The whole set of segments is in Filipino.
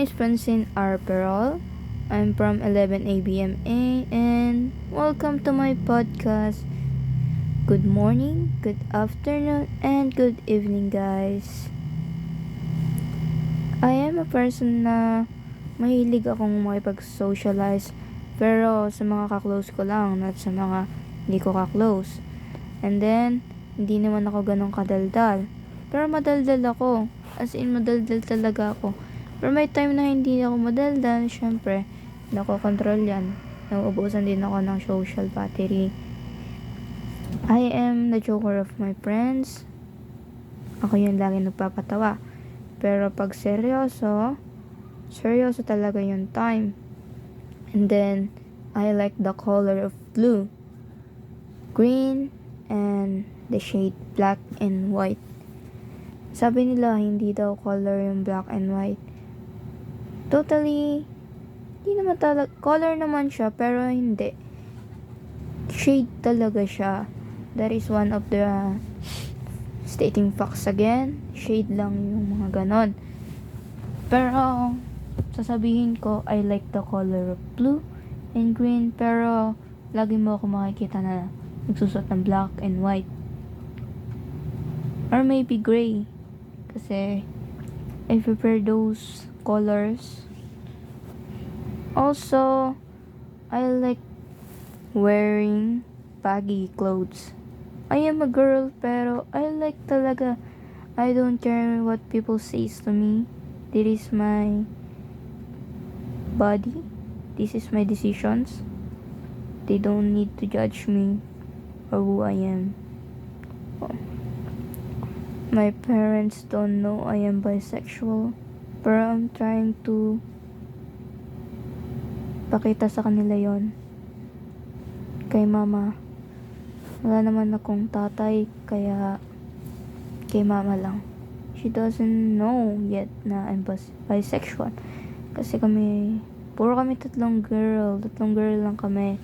is Francine R. Perol. I'm from 11 ABMA and welcome to my podcast. Good morning, good afternoon, and good evening, guys. I am a person na mahilig akong makipag-socialize pero sa mga kaklose ko lang, not sa mga hindi ko kaklose. And then, hindi naman ako ganong kadaldal. Pero madaldal ako. As in, madaldal talaga ako. Pero may time na hindi ako madaldal, syempre, nakokontrol yan. Nauubusan din ako ng social battery. I am the joker of my friends. Ako yung lagi nagpapatawa. Pero pag seryoso talaga yung time. And then, I like the color of blue, green, and the shade black and white. Sabi nila, hindi daw color yung black and white. Totally, hindi naman talaga, color naman siya, pero hindi. Shade talaga siya. That is one of the stating facts again. Shade lang yung mga ganon. Pero, sasabihin ko, I like the color of blue and green, pero lagi mo ako makikita na nagsusot ng black and white. Or maybe gray. Kasi, I prefer those colors. Also, I like wearing baggy clothes. I am a girl, pero I like talaga. I don't care what people say to me. This is my body. This is my decisions. They don't need to judge me or who I am. My parents don't know I am bisexual, pero I'm trying to pakita sa kanila yon. Kay mama, wala naman akong tatay, kaya kay mama lang. She doesn't know yet na I'm bisexual. Kasi puro kami tatlong girl lang kami.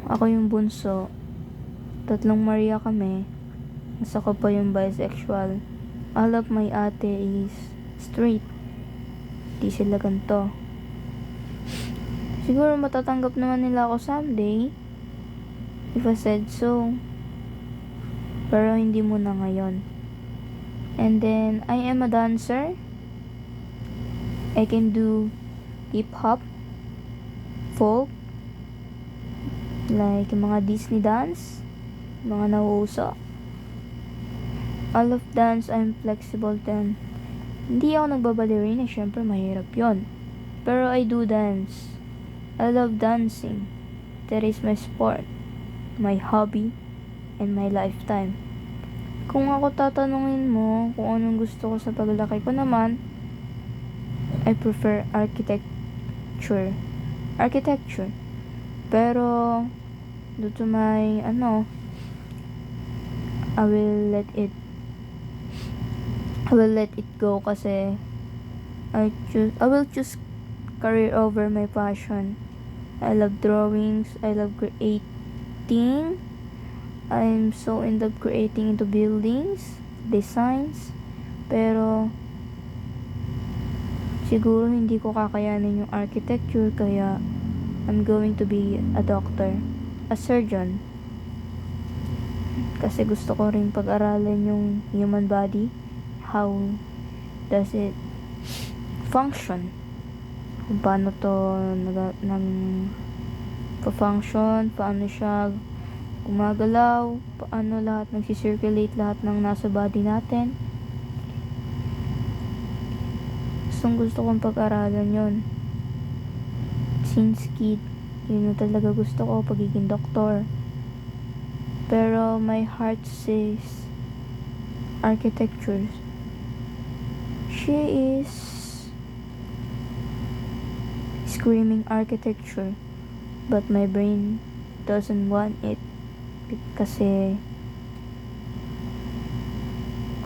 Ako yung bunso. Tatlong Maria kami. Nasa ko pa yung bisexual. All of my ate is straight. Di sila ganito. Siguro matatanggap naman nila ako someday if I said so. Pero hindi muna ngayon. And then, I am a dancer. I can do hip-hop, folk, like mga Disney dance, mga nauuso. All of dance, I'm flexible then. Hindi ako nagbabalerina, syempre mahirap yon. Pero I do dance. I love dancing. That is my sport, my hobby, and my lifetime. Kung ako tatanungin mo kung anong gusto ko sa paglaki ko naman, I prefer architecture. Pero, due to my, I will let it go kasi I will choose career over my passion. I love drawings, I love creating. I'm so in love creating into buildings, designs, pero siguro hindi ko kakayanin yung architecture, kaya I'm going to be a doctor, a surgeon. Kasi gusto ko rin pag-aralan yung human body. How does it function? Kung paano to function, paano siya gumagalaw, paano lahat nagsisirculate, lahat ng nasa body natin. Gusto kong pag-aralan yon. Since kid, yun yung talaga gusto ko, pagiging doktor. Pero my heart says architecture. She is screaming architecture, but my brain doesn't want it. Kasi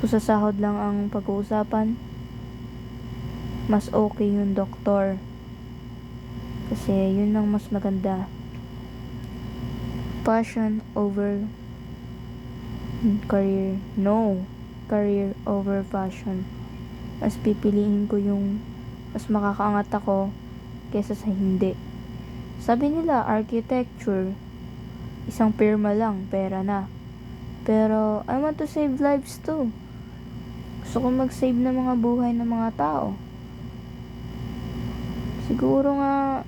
kung sa sahod lang ang pag-uusapan, mas okay yung doktor. Kasi yun ang mas maganda. Passion over career. No. Career over passion. Mas pipiliin ko yung mas makakaangat ako kaysa sa hindi. Sabi nila, architecture, isang pirma lang, pera na. Pero, I want to save lives too. Gusto ko mag-save ng mga buhay ng mga tao. Siguro nga,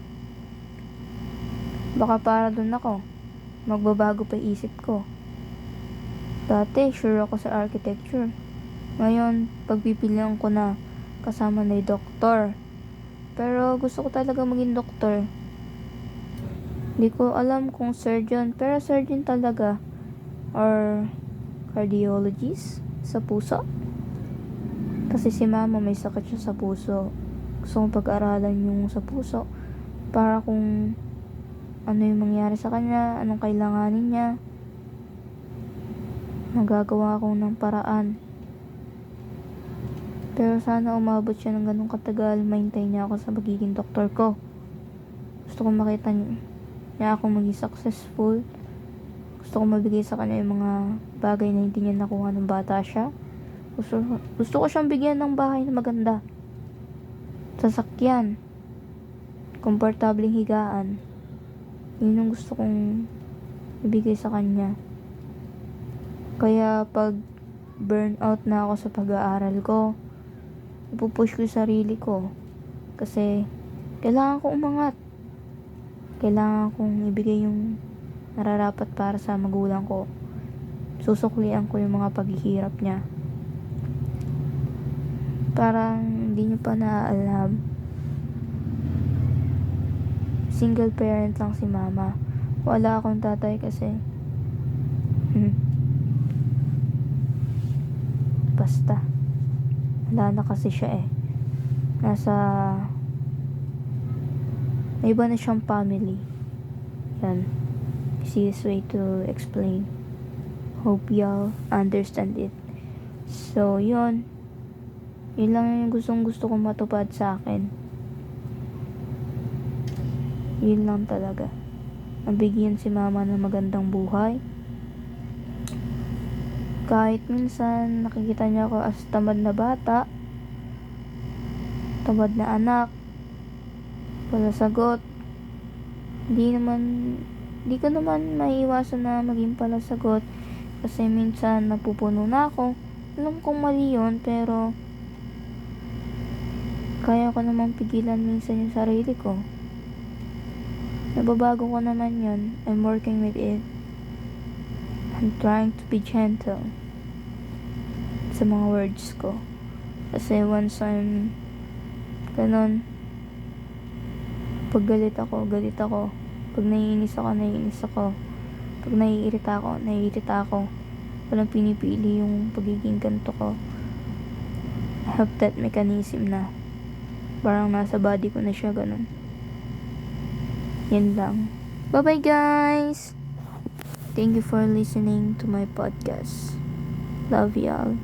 baka para dun ako. Magbabago pa isip ko. Dati, sure ako sa architecture. Ngayon, pagpipilian ko na kasama na yung doktor. Pero gusto ko talaga maging doktor. Hindi ko alam kung surgeon, pero surgeon talaga. Or cardiologist sa puso. Kasi si mama may sakit siya sa puso. Gusto kong pag-aralan yung sa puso para kung ano yung mangyari sa kanya, anong kailanganin niya. Nagagawa ko ng paraan. Pero sana umabot siya ng ganung katagal, mahintay niya ako sa magiging doktor ko. Gusto kong makita niya ako maging successful. Gusto kong mabigay sa kanya yung mga bagay na hindi niya nakuha ng bata siya. Gusto ko siyang bigyan ng bahay na maganda. Sasakyan. Komportableng higaan. Yun yung gusto kong ibigay sa kanya. Kaya pag burnout na ako sa pag-aaral ko, ipupush ko yung sarili ko. Kasi kailangan kong umangat. Kailangan kong ibigay yung nararapat para sa magulang ko. Susuklian ko yung mga paghihirap niya. Parang hindi nyo pa naaalam. Single parent lang si mama. Wala akong tatay kasi. Basta. Wala na kasi siya eh. May iba na siyang family. Yan. Easiest way to explain. Hope y'all understand it. So, yun. Yun lang yung gusto kong matupad sa akin. Yun lang talaga. Mabigyan si mama ng magandang buhay. Kahit minsan nakikita niya ako as tamad na bata, tamad na anak, wala sagot. Hindi ko naman maiiwasan na maging palasagot kasi minsan napupuno na ako. Alam kong mali yun, pero kaya ko naman pigilan minsan yung sarili ko. Nababago ko naman yun. I'm working with it. I'm trying to be gentle sa mga words ko. Kasi once I'm ganon, pag galit ako. Pag naiinis ako. Pag naiirita ako. Walang pinipili yung pagiging ganito ko. I have that mechanism na. Parang nasa body ko na siya ganun. Yan lang. Bye-bye guys! Thank you for listening to my podcast. Love y'all.